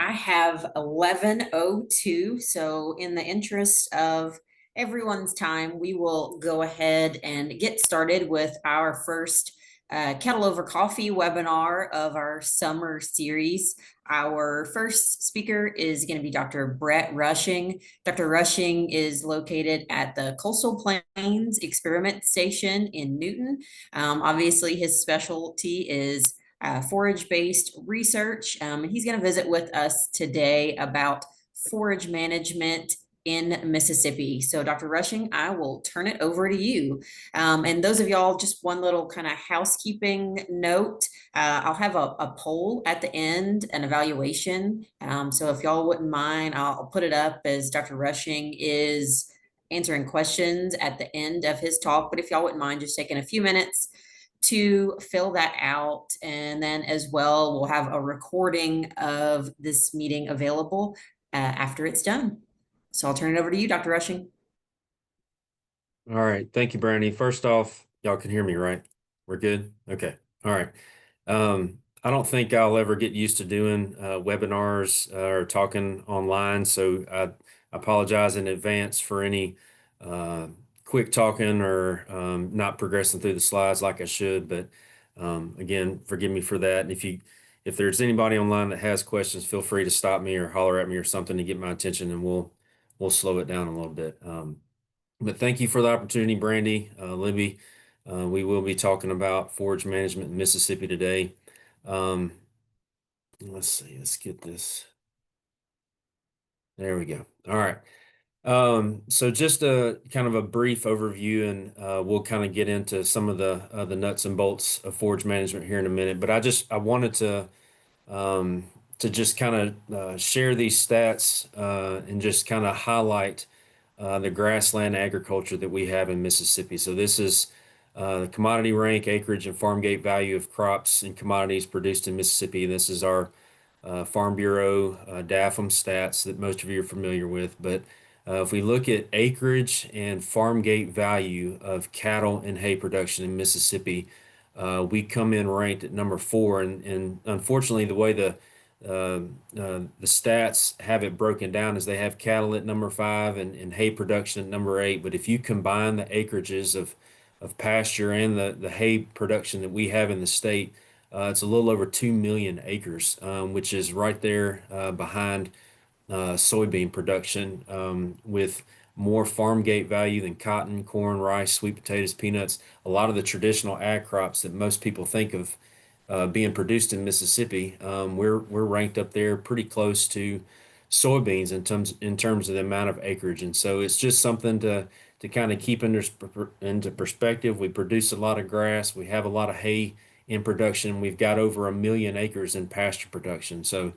I have 11:02. So, in the interest of everyone's time, we will go ahead and get started with our first Kettle Over Coffee webinar of our summer series. Our first speaker is going to be Dr. Brett Rushing. Dr. Rushing is located at the Coastal Plains Experiment Station in Newton. Obviously, his specialty is forage-based research. He's going to visit with us today about forage management in Mississippi. So, Dr. Rushing, I will turn it over to you. And those of y'all, just one little kind of housekeeping note. I'll have a poll at the end, an evaluation. So if y'all wouldn't mind, I'll put it up as Dr. Rushing is answering questions at the end of his talk. But if y'all wouldn't mind just taking a few minutes to fill that out. And then as well, we'll have a recording of this meeting available after it's done. So I'll turn it over to you, Dr. Rushing. All right. Thank you, Brandy. First off, y'all can hear me, right? We're good? Okay. All right. I don't think I'll ever get used to doing webinars or talking online, so I apologize in advance for any quick talking or not progressing through the slides like I should. But again, forgive me for that. And if there's anybody online that has questions, feel free to stop me or holler at me or something to get my attention, and we'll slow it down a little bit. But thank you for the opportunity, Brandy, Libby. We will be talking about forage management in Mississippi today. Let's see, let's get this. There we go. All right. So just a kind of a brief overview, and we'll kind of get into some of the nuts and bolts of forage management here in a minute. But I wanted to just kind of share these stats and just kind of highlight the grassland agriculture that we have in Mississippi. So this is the commodity rank, acreage, and farm gate value of crops and commodities produced in Mississippi. This is our Farm Bureau DAFM stats that most of you are familiar with. But if we look at acreage and farm gate value of cattle and hay production in Mississippi, we come in ranked at number 4. And unfortunately, the way the stats have it broken down is they have cattle at number 5 and hay production at number 8. But if you combine the acreages of pasture and the hay production that we have in the state, it's a little over 2 million acres, which is right there behind soybean production, with more farm gate value than cotton, corn, rice, sweet potatoes, peanuts. A lot of the traditional ag crops that most people think of being produced in Mississippi, we're ranked up there pretty close to soybeans in terms of the amount of acreage. And so it's just something to kind of keep into perspective. We produce a lot of grass. We have a lot of hay in production. We've got over 1 million acres in pasture production. So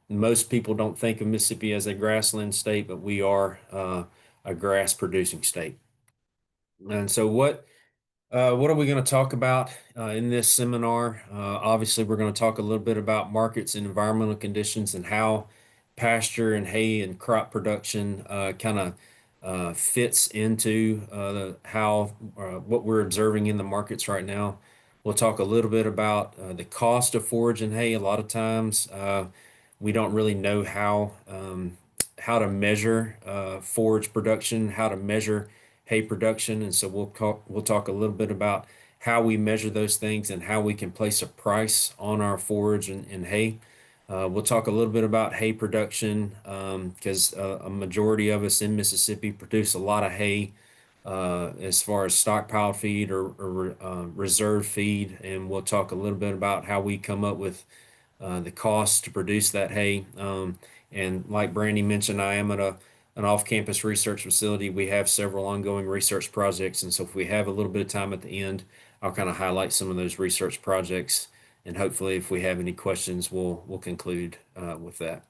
most people don't think of Mississippi as a grassland state, but we are a grass producing state. And so what are we going to talk about in this seminar? Obviously, we're going to talk a little bit about markets and environmental conditions and how pasture and hay and crop production kind of fits into how what we're observing in the markets right now. We'll talk a little bit about the cost of forage and hay. A lot of times, we don't really know how to measure forage production, how to measure hay production, and so we'll talk a little bit about how we measure those things and how we can place a price on our forage and hay. We'll talk a little bit about hay production because a majority of us in Mississippi produce a lot of hay as far as stockpile feed or reserve feed, and we'll talk a little bit about how we come up with the cost to produce that hay. And like Brandy mentioned, I am at an off-campus research facility. We have several ongoing research projects, and so if we have a little bit of time at the end, I'll kind of highlight some of those research projects, and hopefully, if we have any questions, we'll conclude with that.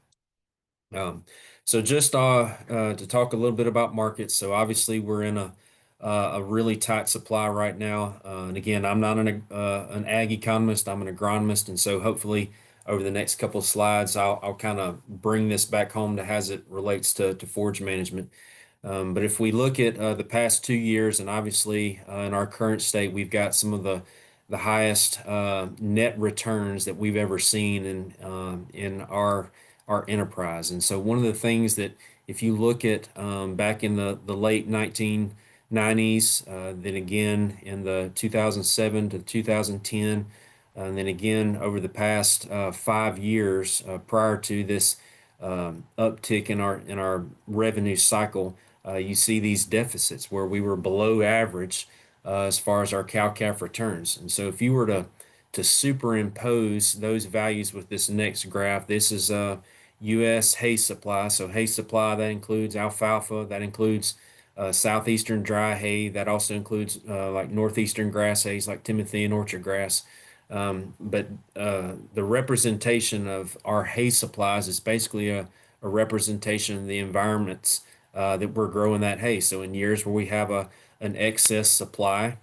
So just to talk a little bit about markets. So obviously, we're in a really tight supply right now. And again, I'm not an ag economist. I'm an agronomist, and so hopefully over the next couple of slides, I'll kind of bring this back home to as it relates to forage management. But if we look at the past 2 years, and obviously in our current state, we've got some of the highest net returns that we've ever seen in our enterprise. And so one of the things that if you look at back in the late 1990s, then again in the 2007 to 2010, and then again over the past 5 years prior to this uptick in our revenue cycle, you see these deficits where we were below average as far as our cow-calf returns. And so if you were to superimpose those values with this next graph, this is U.S. hay supply. So hay supply, that includes alfalfa, that includes southeastern dry hay, that also includes like northeastern grass hays like Timothy and orchard grass. But the representation of our hay supplies is basically a representation of the environments that we're growing that hay. So in years where we have an excess supply,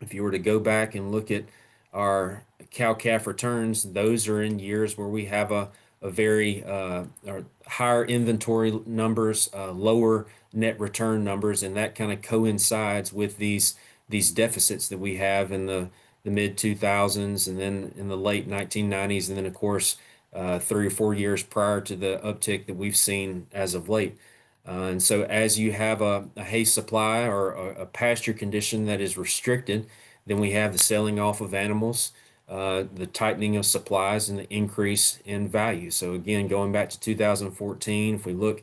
if you were to go back and look at our cow-calf returns, those are in years where we have a very or higher inventory numbers, lower net return numbers, and that kind of coincides with these deficits that we have in the mid 2000s and then in the late 1990s, and then of course 3 or 4 years prior to the uptick that we've seen as of late. And so, as you have a hay supply or a pasture condition that is restricted, then we have the selling off of animals, the tightening of supplies, and the increase in value. So, again, going back to 2014, if we look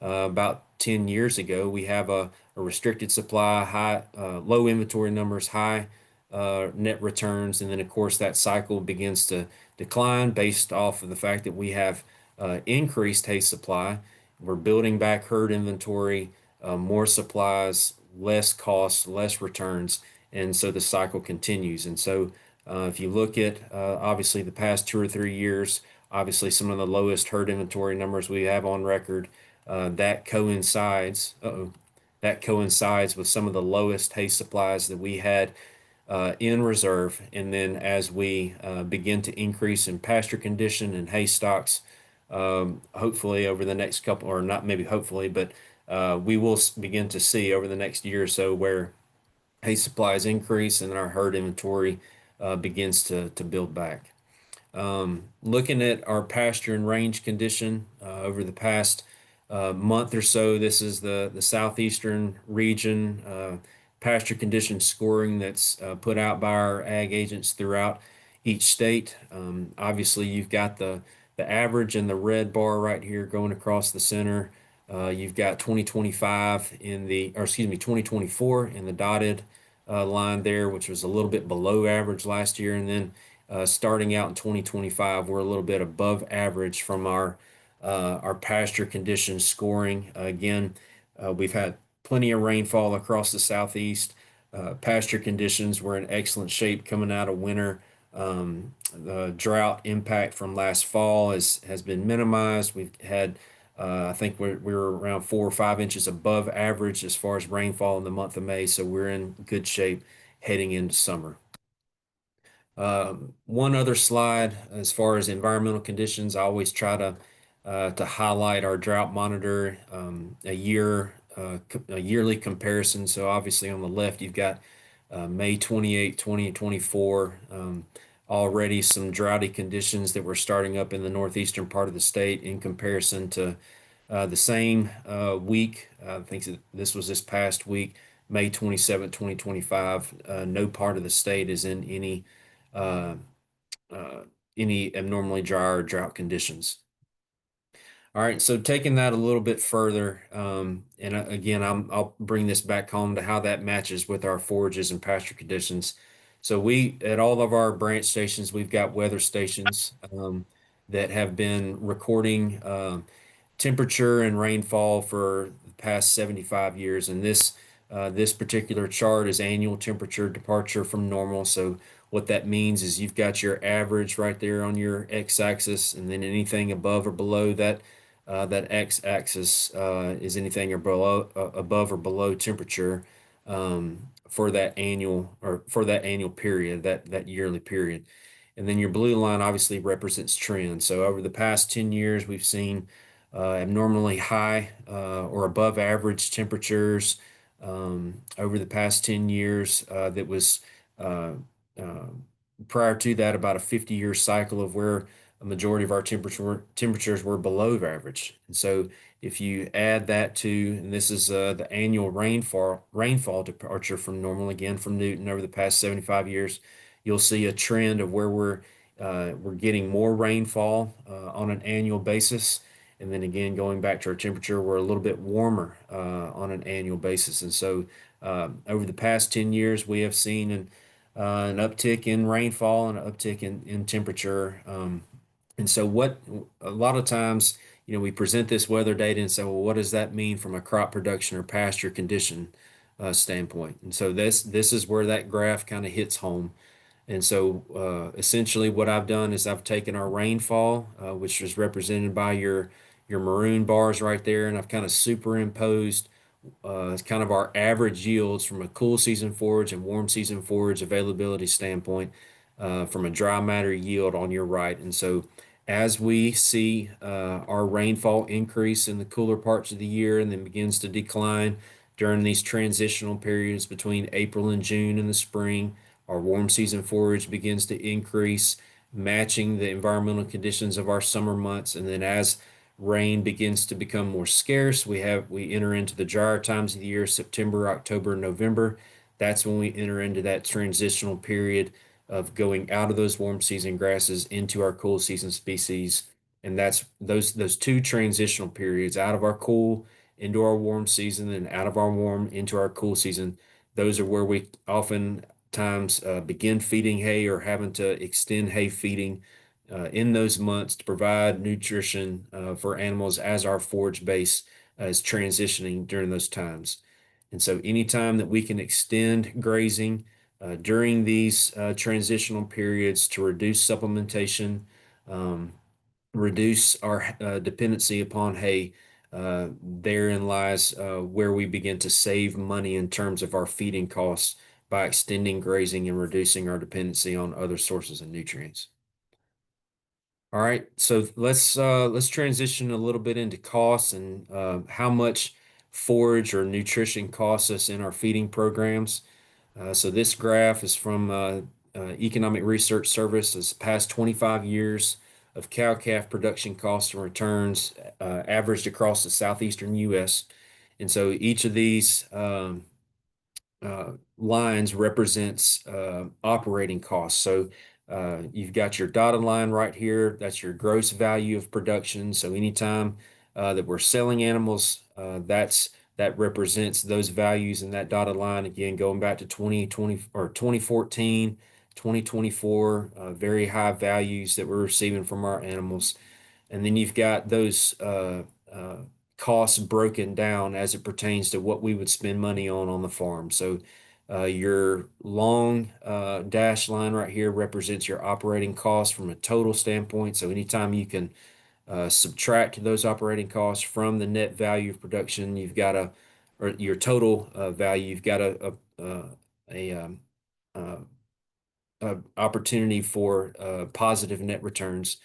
about 10 years ago, we have a restricted supply, high, low inventory numbers, high net returns, and then, of course, that cycle begins to decline based off of the fact that we have increased hay supply. We're building back herd inventory, more supplies, less costs, less returns, and so the cycle continues. And so, if you look at obviously the past 2 or 3 years, obviously some of the lowest herd inventory numbers we have on record, that coincides. That coincides with some of the lowest hay supplies that we had in reserve. And then as we begin to increase in pasture condition and hay stocks, hopefully over the next couple, or not maybe hopefully, but we will begin to see over the next year or so where hay supplies increase and our herd inventory begins to build back. Looking at our pasture and range condition over the past month or so, this is the southeastern region pasture condition scoring that's put out by our ag agents throughout each state. Obviously, you've got the average in the red bar right here going across the center. You've got 2025 in the, or excuse me, 2024 in the dotted line there, which was a little bit below average last year. And then starting out in 2025, we're a little bit above average from our pasture conditions scoring. Again, we've had plenty of rainfall across the southeast. Pasture conditions were in excellent shape coming out of winter. The drought impact from last fall has been minimized. We've had, I think we're around 4 or 5 inches above average as far as rainfall in the month of May, so we're in good shape heading into summer. One other slide as far as environmental conditions, I always try to highlight our drought monitor, a yearly comparison. So obviously on the left you've got May 28, 2024. Already some droughty conditions that were starting up in the northeastern part of the state in comparison to the same week. I think this was this past week, May 27, 2025. No part of the state is in uh, any abnormally dry or drought conditions. All right, so taking that a little bit further, and again, I'll bring this back home to how that matches with our forages and pasture conditions. So we, at all of our branch stations, we've got weather stations that have been recording temperature and rainfall for the past 75 years. And this particular chart is annual temperature departure from normal. So what that means is you've got your average right there on your x-axis, and then anything above or below that that x-axis is anything or below above or below temperature for that annual period, that yearly period. And then your blue line obviously represents trend. So over the past 10 years, we've seen abnormally high or above average temperatures over the past 10 years that was um, prior to that, about a 50-year cycle of where a majority of our temperatures were below average. And so if you add that to, and this is the annual rainfall departure from normal, again from Newton over the past 75 years, you'll see a trend of where we're getting more rainfall on an annual basis. And then again, going back to our temperature, we're a little bit warmer on an annual basis. And so over the past 10 years, we have seen an uptick in rainfall and an uptick in temperature. And so what a lot of times, we present this weather data and say, well, what does that mean from a crop production or pasture condition standpoint? And so this is where that graph kind of hits home. And so essentially what I've done is I've taken our rainfall, which is represented by your maroon bars right there, and I've kind of superimposed it's kind of our average yields from a cool season forage and warm season forage availability standpoint from a dry matter yield on your right. And so as we see our rainfall increase in the cooler parts of the year and then begins to decline during these transitional periods between April and June in the spring, our warm season forage begins to increase, matching the environmental conditions of our summer months. And then as rain begins to become more scarce, we enter into the drier times of the year, September, October, November. That's when we enter into that transitional period of going out of those warm season grasses into our cool season species. And that's those two transitional periods out of our cool into our warm season and out of our warm into our cool season. Those are where we oftentimes begin feeding hay or having to extend hay feeding in those months to provide nutrition for animals as our forage base is transitioning during those times. And so, anytime that we can extend grazing during these transitional periods to reduce supplementation, um, reduce our dependency upon hay, therein lies where we begin to save money in terms of our feeding costs by extending grazing and reducing our dependency on other sources of nutrients. All right, so let's transition a little bit into costs and how much forage or nutrition costs us in our feeding programs. So this graph is from Economic Research Service. Past 25 years of cow-calf production costs and returns averaged across the southeastern U.S. And so each of these lines represents operating costs. So you've got your dotted line right here. That's your gross value of production. So anytime that we're selling animals, that represents those values in that dotted line. Again, going back to 2020 or 2014, 2024, very high values that we're receiving from our animals. And then you've got those costs broken down as it pertains to what we would spend money on the farm. So your long dash line right here represents your operating costs from a total standpoint. So anytime you can subtract those operating costs from the net value of production, you've got or your total value, you've got a, uh, a opportunity for positive net returns.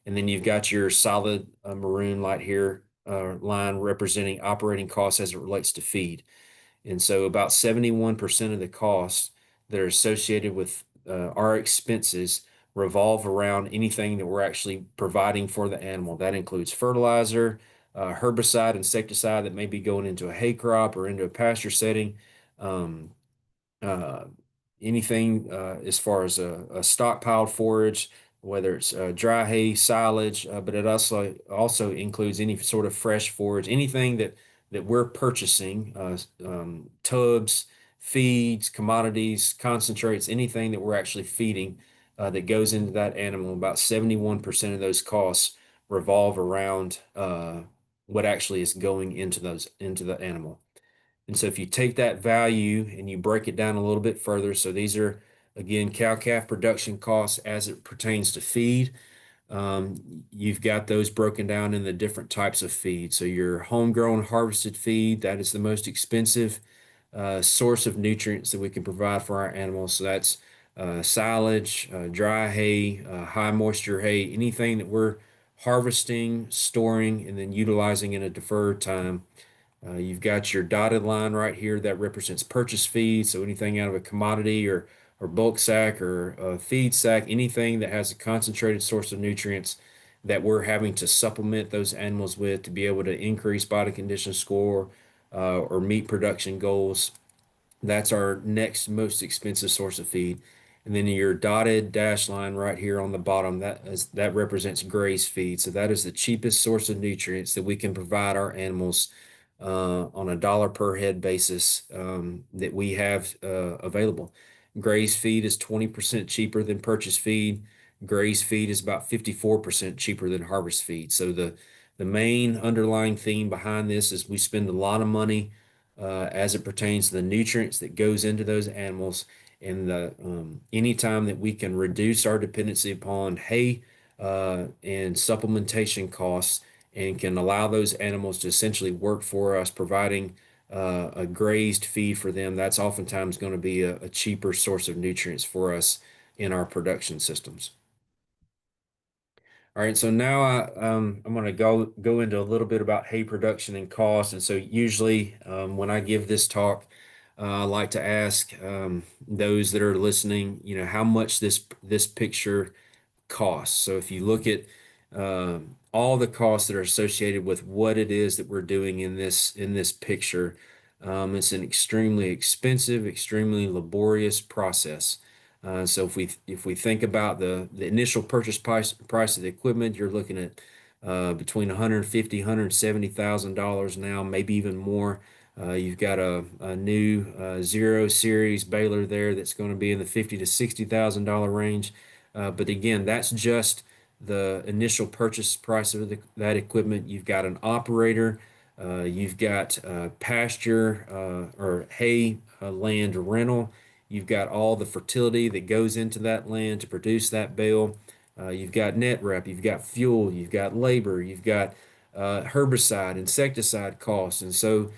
And then you've got your solid maroon light here line representing operating costs as it relates to feed. And so about 71% of the costs that are associated with our expenses revolve around anything that we're actually providing for the animal. That includes fertilizer, herbicide, insecticide that may be going into a hay crop or into a pasture setting. Um, uh, Anything as far as a stockpiled forage, whether it's dry hay, silage, but it also includes any sort of fresh forage, anything that we're purchasing, tubs, feeds, commodities, concentrates, anything that we're actually feeding that goes into that animal. About 71% of those costs revolve around what actually is going into the animal. And so if you take that value and you break it down a little bit further, so these are again cow-calf production costs as it pertains to feed. You've got those broken down in the different types of feed. So your homegrown harvested feed, that is the most expensive source of nutrients that we can provide for our animals. So that's silage, dry hay, high moisture hay, anything that we're harvesting, storing, and then utilizing in a deferred time. You've got your dotted line right here that represents purchase feed. So anything out of a commodity or or bulk sack or a feed sack, anything that has a concentrated source of nutrients that we're having to supplement those animals with to be able to increase body condition score or meet production goals. That's our next most expensive source of feed. And then your dotted dash line right here on the bottom, that represents graze feed. So that is the cheapest source of nutrients that we can provide our animals on a dollar per head basis that we have available. Graze feed is 20% cheaper than purchase feed. Graze feed is about 54% cheaper than harvest feed. So the main underlying theme behind this is we spend a lot of money as it pertains to the nutrients that goes into those animals. And the anytime that we can reduce our dependency upon hay and supplementation costs and can allow those animals to essentially work for us, providing a grazed feed for them, that's oftentimes going to be a cheaper source of nutrients for us in our production systems. All right, so now I'm going to go into a little bit about hay production and cost. And so usually when I give this talk, I like to ask those that are listening, how much this picture costs. So if you look at all the costs that are associated with what it is that we're doing in this picture, it's an extremely expensive, extremely laborious process. So if we think about the initial purchase price of the equipment, you're looking at between 150, $170,000 now, maybe even more. You've got a new zero series baler there that's going to be in the 50 to $60,000 range. But again, that's just the initial purchase price of that equipment. You've got an operator, you've got pasture or hay land rental. You've got all the fertility that goes into that land to produce that bale. You've got net rep, you've got fuel, you've got labor, you've got herbicide, insecticide costs. And so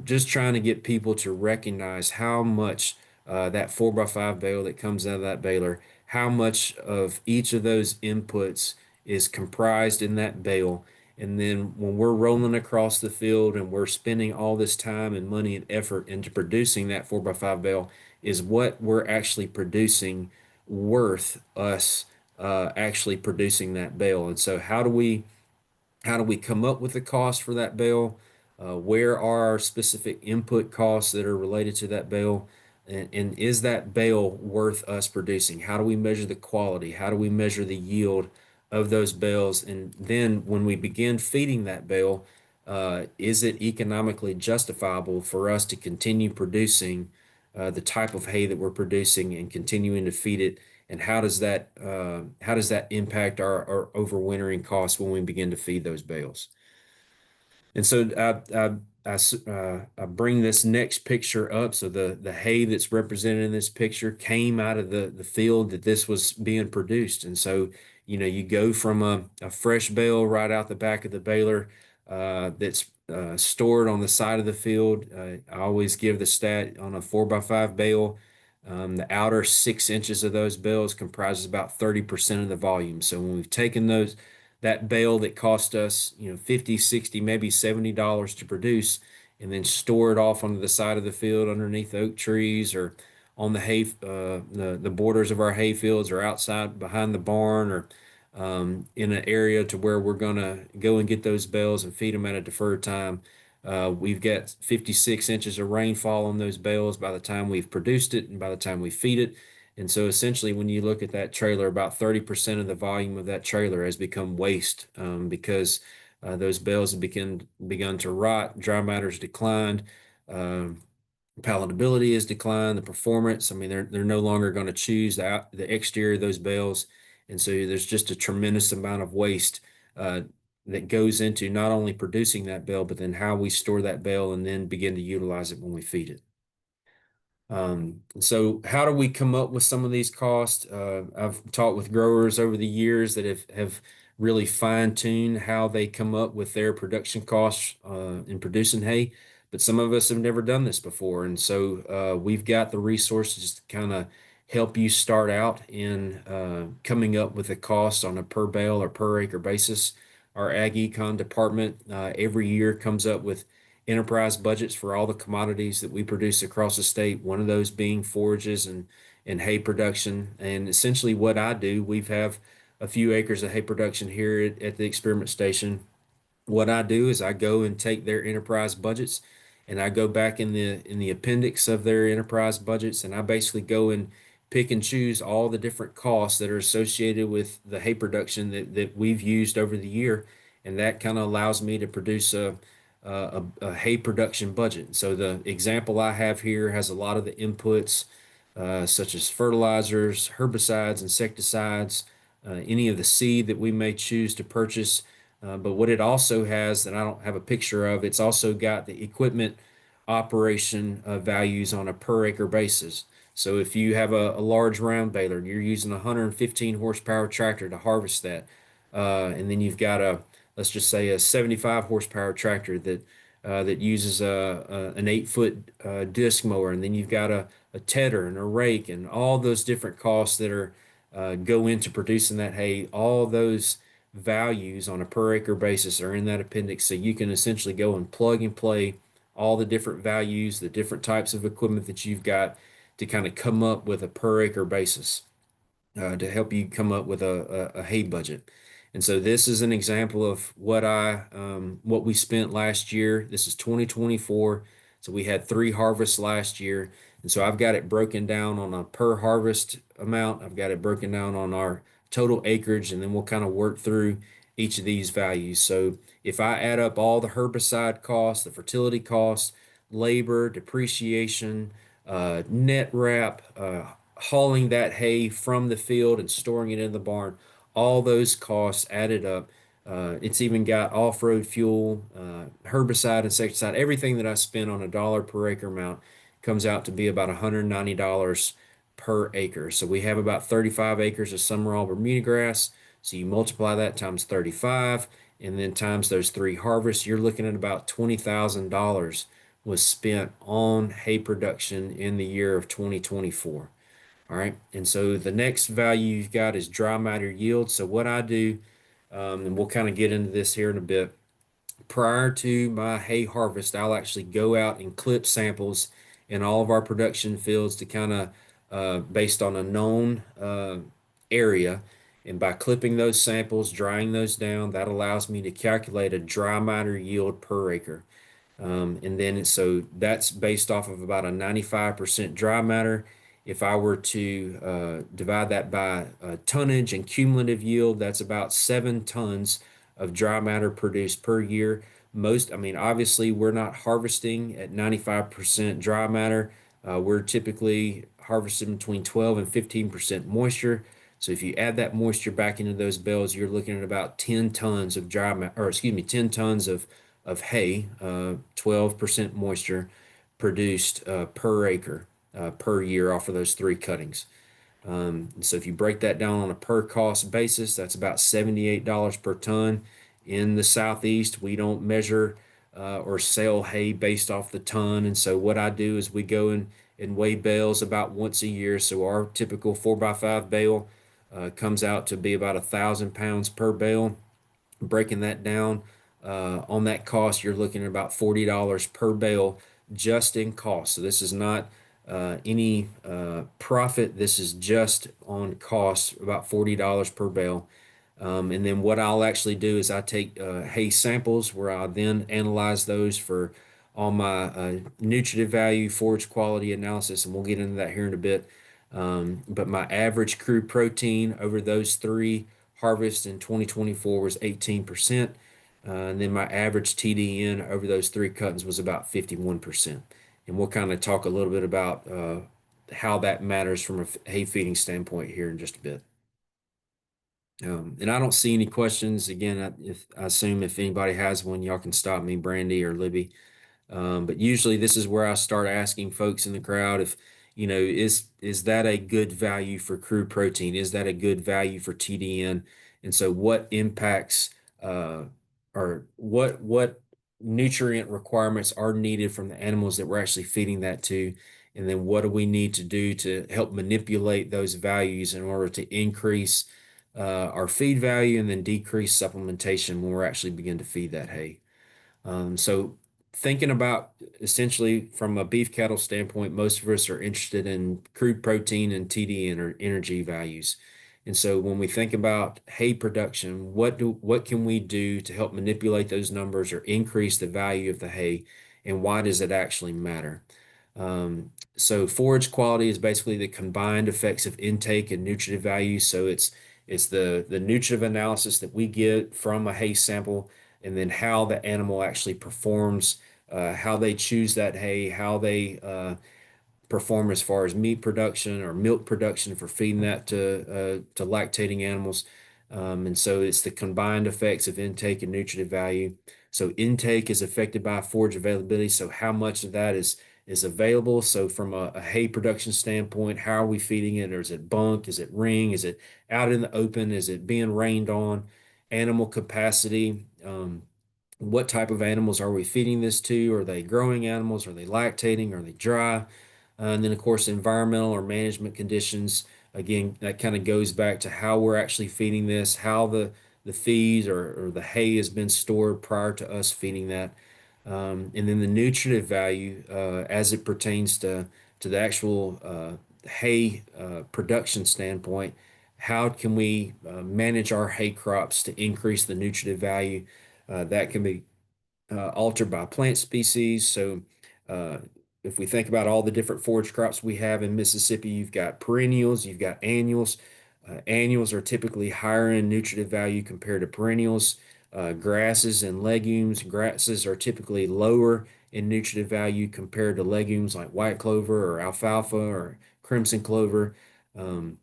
just trying to get people to recognize how much that 4x5 bale that comes out of that baler, how much of each of those inputs is comprised in that bale. And then when we're rolling across the field and we're spending all this time and money and effort into producing that 4x5 bale, is what we're actually producing worth us actually producing that bale? And so how do we come up with the cost for that bale? Where are our specific input costs that are related to that bale? And is that bale worth us producing? How do we measure the quality? How do we measure the yield of those bales? And then when we begin feeding that bale, is it economically justifiable for us to continue producing the type of hay that we're producing and continuing to feed it? And how does that impact our overwintering costs when we begin to feed those bales? And so I bring this next picture up. So the hay that's represented in this picture came out of the field that this was being produced. And so, you go from a fresh bale right out the back of the baler that's stored on the side of the field. I always give the stat on a 4x5 bale. The outer 6 inches of those bales comprises about 30% of the volume. So when we've taken that bale that cost us, 50, 60, maybe $70 to produce, and then store it off onto the side of the field underneath oak trees or on the hay, the borders of our hay fields or outside behind the barn or in an area to where we're going to go and get those bales and feed them at a deferred time. We've got 56 inches of rainfall on those bales by the time we've produced it and by the time we feed it. And so essentially, when you look at that trailer, about 30% of the volume of that trailer has become waste because those bales have begun to rot, dry matter's declined, um, palatability has declined, the performance. I mean, they're no longer going to choose the exterior of those bales. And so there's just a tremendous amount of waste uh, that goes into not only producing that bale, but then how we store that bale and then begin to utilize it when we feed it. So how do we come up with some of these costs? I've talked with growers over the years that have really fine-tuned how they come up with their production costs in producing hay, but some of us have never done this before. And so we've got the resources to kind of help you start out in coming up with a cost on a per bale or per acre basis. Our Ag Econ department every year comes up with enterprise budgets for all the commodities that we produce across the state, one of those being forages in hay production. And essentially, what I do, we've have a few acres of hay production here at the experiment station. What I do is I go and take their enterprise budgets and I go back in the appendix of their enterprise budgets and I basically go and pick and choose all the different costs that are associated with the hay production that we've used over the year. And that kind of allows me to produce a hay production budget. So the example I have here has a lot of the inputs such as fertilizers, herbicides, insecticides, any of the seed that we may choose to purchase. But what it also has, and I don't have a picture of, it's also got the equipment operation values on a per acre basis. So if you have a large round baler and you're using a 115 horsepower tractor to harvest that, and then you've got let's just say a 75 horsepower tractor that uses an 8 foot disc mower, and then you've got a tedder and a rake and all those different costs that are go into producing that hay. All those values on a per acre basis are in that appendix, so you can essentially go and plug and play all the different values, the different types of equipment that you've got to kind of come up with a per acre basis to help you come up with a hay budget. And so this is an example of what we spent last year. This is 2024. So we had 3 harvests last year. And so I've got it broken down on a per harvest amount. I've got it broken down on our total acreage, and then we'll kind of work through each of these values. So if I add up all the herbicide costs, the fertility costs, labor, depreciation, net wrap, hauling that hay from the field and storing it in the barn, all those costs added up. It's even got off-road fuel, herbicide, insecticide, everything that I spend on a dollar per acre amount comes out to be about $190 per acre. So we have about 35 acres of summer Bermuda grass. So you multiply that times 35 and then times those 3 harvests, you're looking at about $20,000 was spent on hay production in the year of 2024. All right. And so the next value you've got is dry matter yield. So what I do, and we'll kind of get into this here in a bit, prior to my hay harvest, I'll actually go out and clip samples in all of our production fields to kind of based on a known area. And by clipping those samples, drying those down, that allows me to calculate a dry matter yield per acre. And then so that's based off of about a 95% dry matter. If I were to divide that by tonnage and cumulative yield, that's about 7 tons of dry matter produced per year. I mean, obviously, we're not harvesting at 95% dry matter. We're typically harvesting between 12 and 15% moisture. So if you add that moisture back into those bales, you're looking at about 10 tons of dry matter, or excuse me, 10 tons of hay, 12% moisture produced per acre per year off of those 3 cuttings. So if you break that down on a per cost basis, that's about $78 per ton. In the Southeast, we don't measure or sell hay based off the ton. And so what I do is we go and weigh bales about once a year. So our typical 4x5 bale comes out to be about 1,000 pounds per bale. Breaking that down on that cost, you're looking at about $40 per bale just in cost. So this is not any profit. This is just on cost, about $40 per bale. And then what I'll actually do is I take hay samples where I'll then analyze those for all my nutritive value, forage quality analysis, and we'll get into that here in a bit. But my average crude protein over those 3 harvests in 2024 was 18%. And then my average TDN over those 3 cuttings was about 51%. And we'll kind of talk a little bit about how that matters from a hay feeding standpoint here in just a bit. And I don't see any questions. Again, I assume if anybody has one, y'all can stop me, Brandy or Libby. But usually this is where I start asking folks in the crowd if, is that a good value for crude protein? Is that a good value for TDN? And so what impacts or what nutrient requirements are needed from the animals that we're actually feeding that to? And then what do we need to do to help manipulate those values in order to increase our feed value and then decrease supplementation when we're actually begin to feed that hay? So thinking about essentially from a beef cattle standpoint, most of us are interested in crude protein and TD energy values. And so when we think about hay production, what can we do to help manipulate those numbers or increase the value of the hay, and why does it actually matter? So forage quality is basically the combined effects of intake and nutritive value. So it's the nutritive analysis that we get from a hay sample, and then how the animal actually performs, how they choose that hay, how they perform as far as meat production or milk production for feeding that to lactating animals. And so it's the combined effects of intake and nutritive value. So intake is affected by forage availability. So how much of that is available? So from a hay production standpoint, how are we feeding it? Or is it bunk? Is it ring? Is it out in the open? Is it being rained on? Animal capacity. What type of animals are we feeding this to? Are they growing animals? Are they lactating? Are they dry? And then, of course, environmental or management conditions. Again, that kind of goes back to how we're actually feeding this, how the feed or the hay has been stored prior to us feeding that. And then the nutritive value as it pertains to the actual hay production standpoint. How can we manage our hay crops to increase the nutritive value? That can be altered by plant species. So, uh, if we think about all the different forage crops we have in Mississippi, you've got perennials, you've got annuals. Annuals are typically higher in nutritive value compared to perennials. Grasses and legumes, grasses are typically lower in nutritive value compared to legumes like white clover or alfalfa or crimson clover. Um,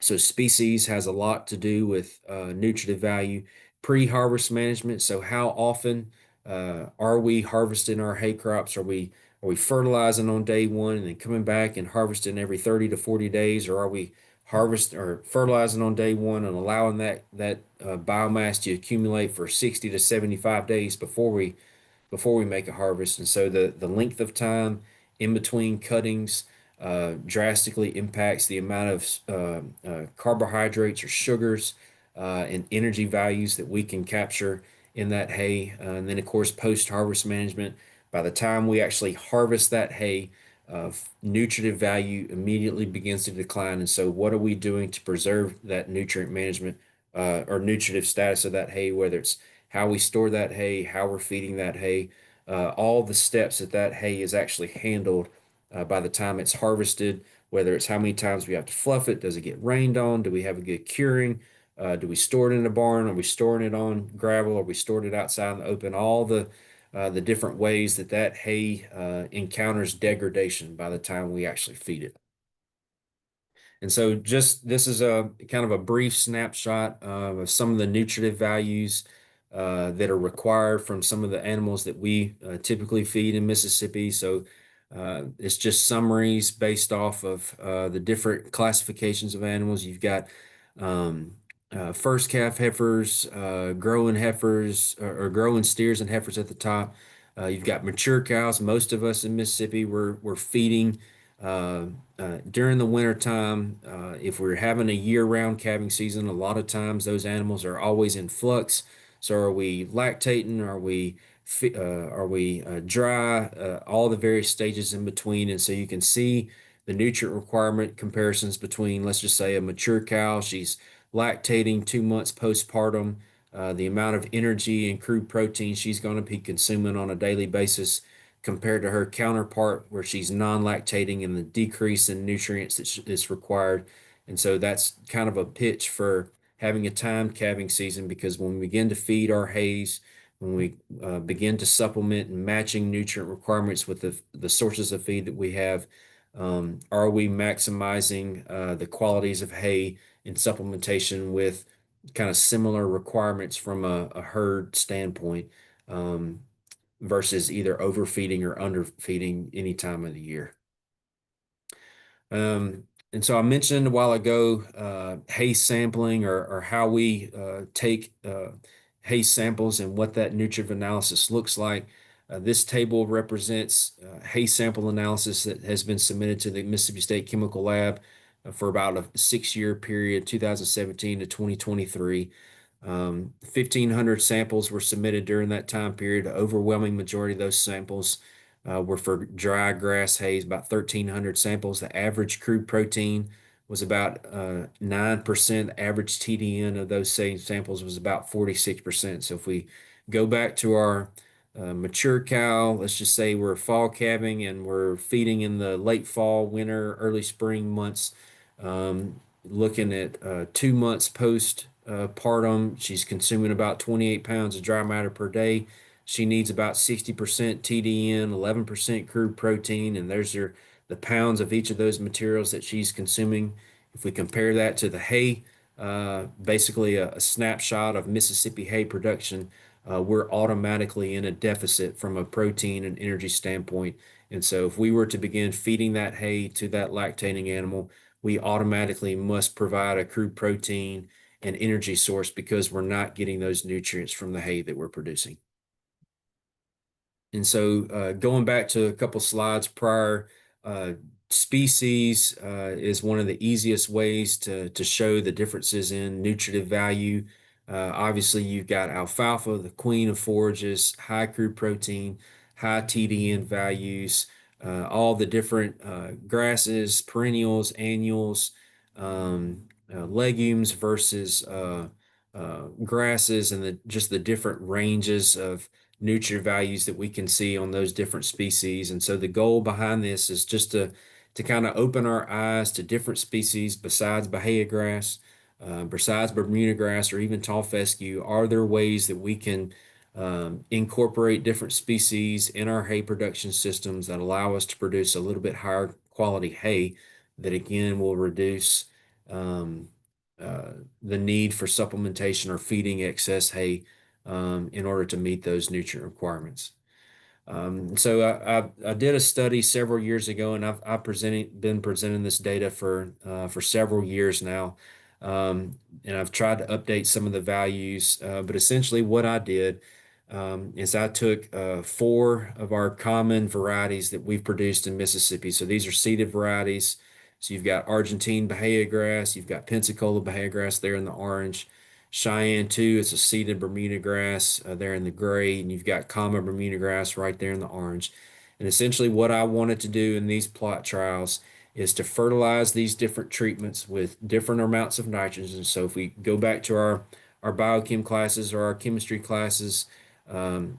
so species has a lot to do with nutritive value. Pre-harvest management. So how often are we harvesting our hay crops? Are we fertilizing on day one and then coming back and harvesting every 30 to 40 days, or are we harvest or fertilizing on day one and allowing that biomass to accumulate for 60 to 75 days before we make a harvest? And so the length of time in between cuttings drastically impacts the amount of carbohydrates or sugars and energy values that we can capture in that hay. And then, of course, post-harvest management. By the time we actually harvest that hay, nutritive value immediately begins to decline. And so, what are we doing to preserve that nutrient management or nutritive status of that hay, whether it's how we store that hay, how we're feeding that hay, all the steps that hay is actually handled by the time it's harvested, whether it's how many times we have to fluff it, does it get rained on, do we have a good curing, do we store it in a barn, are we storing it on gravel, are we stored it outside in the open, all the different ways that hay encounters degradation by the time we actually feed it. And so just this is a kind of a brief snapshot of some of the nutritive values that are required from some of the animals that we typically feed in Mississippi. So it's just summaries based off of the different classifications of animals. You've got um, first calf heifers, growing heifers, or growing steers and heifers at the top. You've got mature cows. Most of us in Mississippi, we're feeding during the winter time. If we're having a year-round calving season, a lot of times those animals are always in flux. So are we lactating? Are we dry? All the various stages in between. And so you can see the nutrient requirement comparisons between, let's just say, a mature cow. She's lactating 2 months postpartum. The amount of energy and crude protein she's going to be consuming on a daily basis compared to her counterpart where she's non-lactating, and the decrease in nutrients that's required. And so that's kind of a pitch for having a timed calving season, because when we begin to feed our hays, when we begin to supplement and matching nutrient requirements with the sources of feed that we have, are we maximizing the qualities of hay in supplementation with kind of similar requirements from a herd standpoint? Versus either overfeeding or underfeeding any time of the year. And so I mentioned a while ago hay sampling, or how we take hay samples and what that nutrient analysis looks like. This table represents hay sample analysis that has been submitted to the Mississippi State Chemical Lab for about a 6-year period, 2017 to 2023. 1,500 samples were submitted during that time period. The overwhelming majority of those samples were for dry grass hays, about 1,300 samples. The average crude protein was about 9%. The average TDN of those same samples was about 46%. So if we go back to our mature cow, let's just say we're fall calving and we're feeding in the late fall, winter, early spring months. Looking at 2 months post partum, she's consuming about 28 pounds of dry matter per day. She needs about 60% TDN, 11% crude protein, and there's the pounds of each of those materials that she's consuming. If we compare that to the hay, basically a snapshot of Mississippi hay production, we're automatically in a deficit from a protein and energy standpoint. And so if we were to begin feeding that hay to that lactating animal, we automatically must provide a crude protein and energy source because we're not getting those nutrients from the hay that we're producing. And so going back to a couple slides prior, uh, species is one of the easiest ways to show the differences in nutritive value. Obviously, you've got alfalfa, the queen of forages, high crude protein, high TDN values, all the different grasses, perennials, annuals, legumes versus grasses, and just the different ranges of nutrient values that we can see on those different species. And so the goal behind this is just to kind of open our eyes to different species besides Bahia grass, besides Bermuda grass, or even tall fescue. Are there ways that we can incorporate different species in our hay production systems that allow us to produce a little bit higher quality hay that again will reduce um, uh, the need for supplementation or feeding excess hay in order to meet those nutrient requirements. So I did a study several years ago, and I've been presenting this data for several years now, and I've tried to update some of the values. But essentially, what I did is I took four of our common varieties that we've produced in Mississippi. So these are seeded varieties. So you've got Argentine Bahia grass, you've got Pensacola Bahia grass there in the orange. Cheyenne 2 is a seeded Bermuda grass there in the gray, and you've got common Bermuda grass right there in the orange. And essentially, what I wanted to do in these plot trials is to fertilize these different treatments with different amounts of nitrogen. So if we go back to our biochem classes or our chemistry classes, um,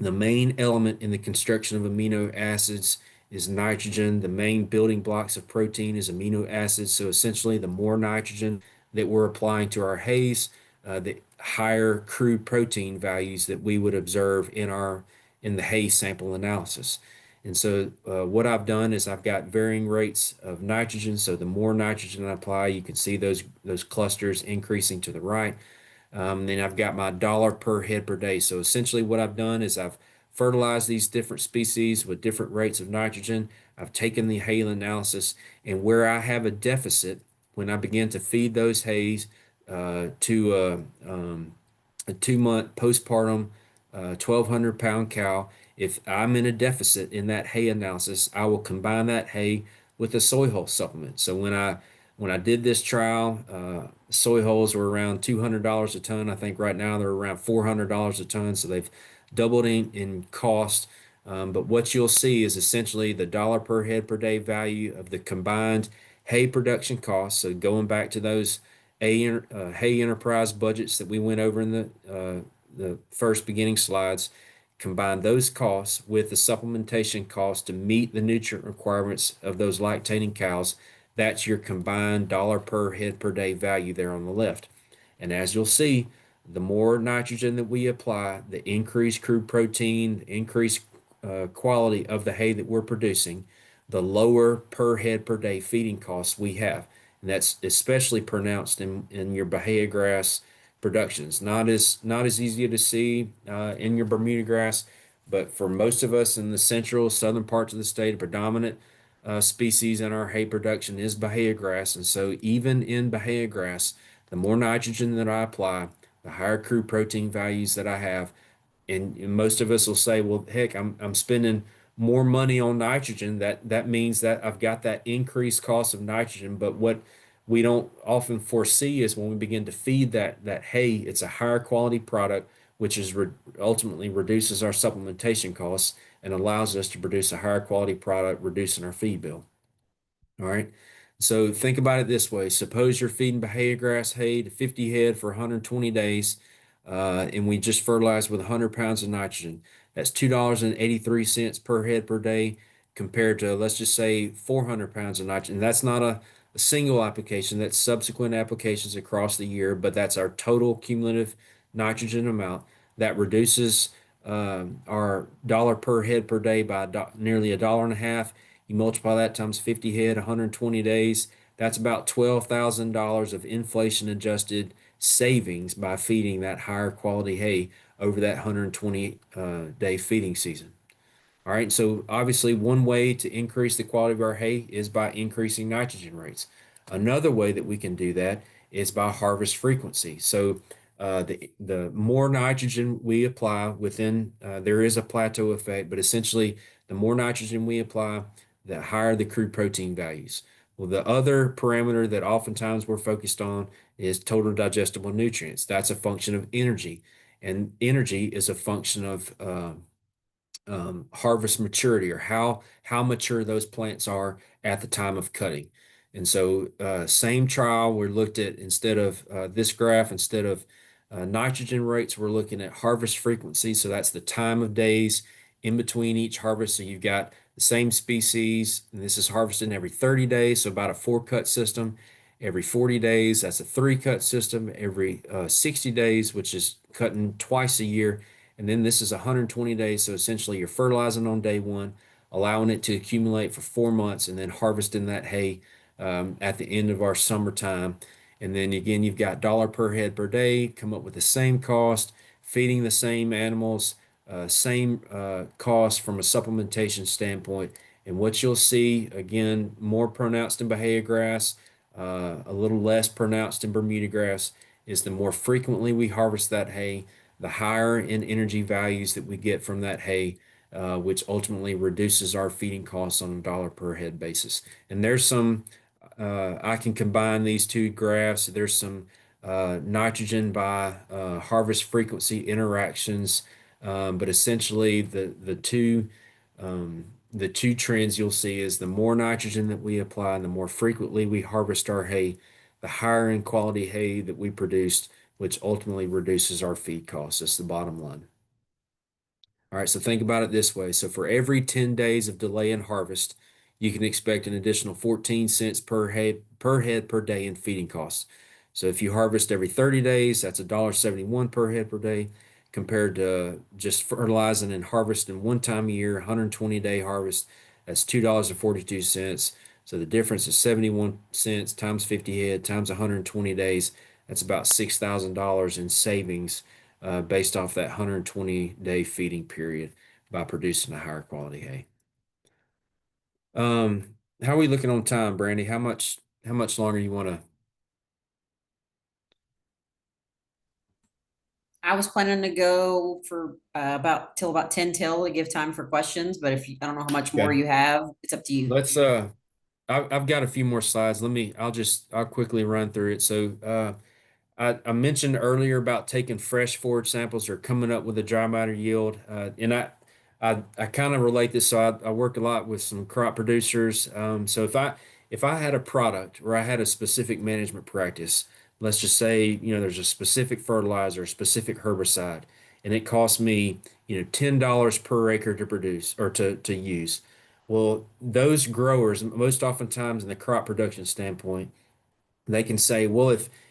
the main element in the construction of amino acids is nitrogen. The main building blocks of protein is amino acids. So essentially, the more nitrogen that we're applying to our hays, the higher crude protein values that we would observe in the hay sample analysis. And so what I've done is I've got varying rates of nitrogen. So the more nitrogen I apply, you can see those clusters increasing to the right. Then I've got my dollar per head per day. So essentially what I've done is I've fertilized these different species with different rates of nitrogen. I've taken the hay analysis, and where I have a deficit, when I begin to feed those hays to a 2 month postpartum 1,200 pound cow, if I'm in a deficit in that hay analysis, I will combine that hay with a soy hull supplement. So when I did this trial, soy hulls were around $200 a ton. I think right now they're around $400 a ton. So they've doubled in cost. But what you'll see is essentially the dollar per head per day value of the combined hay production costs. So going back to those hay enterprise budgets that we went over in the first beginning slides, combine those costs with the supplementation costs to meet the nutrient requirements of those lactating cows. That's your combined dollar per head per day value there on the left. And as you'll see, the more nitrogen that we apply, the increased crude protein, the increased quality of the hay that we're producing, the lower per head per day feeding costs we have. And that's especially pronounced in your Bahia grass productions. Not as easy to see in your Bermuda grass, but for most of us in the central, southern parts of the state, a predominant species in our hay production is Bahia grass. And so even in Bahia grass, the more nitrogen that I apply, the higher crude protein values that I have. And most of us will say, well, heck, I'm spending more money on nitrogen. That means that I've got that increased cost of nitrogen. But we don't often foresee is when we begin to feed that hay, it's a higher quality product, which is ultimately reduces our supplementation costs and allows us to produce a higher quality product, reducing our feed bill. All right. So think about it this way. Suppose you're feeding Bahia grass hay to 50 head for 120 days, and we just fertilize with 100 pounds of nitrogen. That's $2.83 per head per day compared to, let's just say, 400 pounds of nitrogen. That's not a single application, that's subsequent applications across the year, but that's our total cumulative nitrogen amount. That reduces our dollar per head per day by nearly a dollar and a half. You multiply that times 50 head, 120 days. That's about $12,000 of inflation adjusted savings by feeding that higher quality hay over that 120 day feeding season. All right, so obviously one way to increase the quality of our hay is by increasing nitrogen rates. Another way that we can do that is by harvest frequency. So the more nitrogen we apply within, there is a plateau effect, but essentially the more nitrogen we apply, the higher the crude protein values. Well, the other parameter that oftentimes we're focused on is total digestible nutrients. That's a function of energy, and energy is a function of harvest maturity, or how mature those plants are at the time of cutting. And so same trial, we're looked at, instead of this graph, instead of nitrogen rates, we're looking at harvest frequency. So that's the time of days in between each harvest. So you've got the same species, and this is harvested every 30 days, so about a 4 cut system. Every 40 days, that's a 3 cut system. Every 60 days, which is cutting twice a year, and then this is 120 days. So essentially you're fertilizing on day one, allowing it to accumulate for 4 months, and then harvesting that hay at the end of our summertime. And then again, you've got dollar per head per day, come up with the same cost, feeding the same animals, same cost from a supplementation standpoint. And what you'll see, again, more pronounced in Bahia grass, a little less pronounced in Bermuda grass, is the more frequently we harvest that hay, the higher in energy values that we get from that hay, which ultimately reduces our feeding costs on a dollar per head basis. And there's some, I can combine these two graphs. There's some nitrogen by harvest frequency interactions, but essentially the two trends you'll see is the more nitrogen that we apply and the more frequently we harvest our hay, the higher in quality hay that we produce, which ultimately reduces our feed costs. That's the bottom line. All right, so think about it this way. So for every 10 days of delay in harvest, you can expect an additional 14 cents per head per day in feeding costs. So if you harvest every 30 days, that's $1.71 per head per day, compared to just fertilizing and harvesting one time a year, 120-day harvest, that's $2.42. So the difference is 71 cents times 50 head times 120 days. That's about $6,000 in savings based off that 120-day feeding period by producing a higher quality hay. How are we looking on time, Brandy? How much longer you want to? I was planning to go for about till about 10 till to give time for questions, but if you, I don't know how much more Okay. you have, it's up to you. Let's I've got a few more slides. I'll quickly run through it. So I mentioned earlier about taking fresh forage samples or coming up with a dry matter yield. And I kind of relate this. So I work a lot with some crop producers. So if I had a product or I had a specific management practice, let's just say, there's a specific fertilizer, a specific herbicide, and it costs me, $10 per acre to produce or to use. Well, those growers, most oftentimes in the crop production standpoint, they can say, well,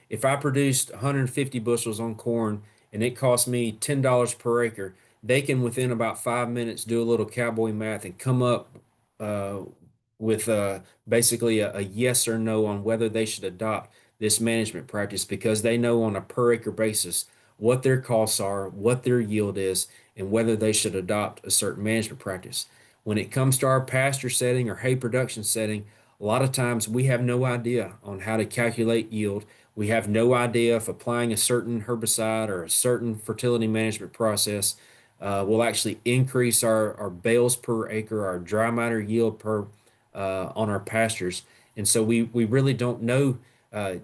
if I produced 150 bushels on corn and it cost me $10 per acre, they can within about 5 minutes do a little cowboy math and come up uh, with basically a yes or no on whether they should adopt this management practice, because they know on a per acre basis what their costs are, what their yield is, and whether they should adopt a certain management practice. When it comes to our pasture setting or hay production setting, a lot of times we have no idea on how to calculate yield. We have no idea if applying a certain herbicide or a certain fertility management process will actually increase our bales per acre, our dry matter yield per on our pastures. And so we really don't know Uh,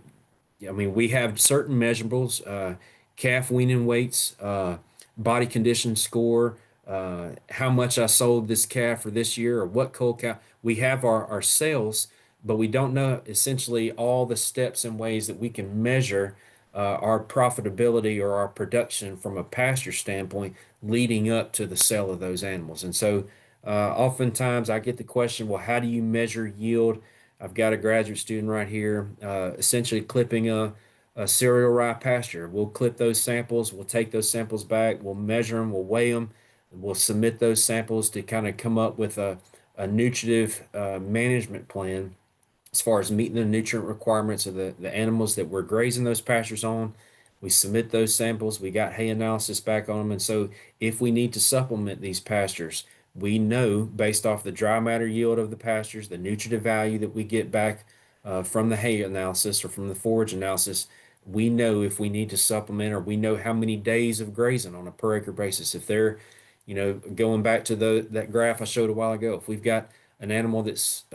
I mean, we have certain measurables, calf weaning weights, body condition score, how much I sold this calf for this year or what cold calf. We have our sales, but we don't know essentially all the steps and ways that we can measure our profitability or our production from a pasture standpoint leading up to the sale of those animals. And so oftentimes I get the question, well, how do you measure yield? I've got a graduate student right here, essentially clipping a cereal rye pasture. We'll clip those samples, we'll take those samples back, we'll measure them, we'll weigh them, we'll submit those samples to kind of come up with a nutritive management plan as far as meeting the nutrient requirements of the animals that we're grazing those pastures on. We submit those samples. We got hay analysis back on them. And so if we need to supplement these pastures, we know based off the dry matter yield of the pastures, the nutritive value that we get back from the hay analysis or from the forage analysis, we know if we need to supplement or we know how many days of grazing on a per acre basis. If they're, going back to that graph I showed a while ago, if we've got an animal that's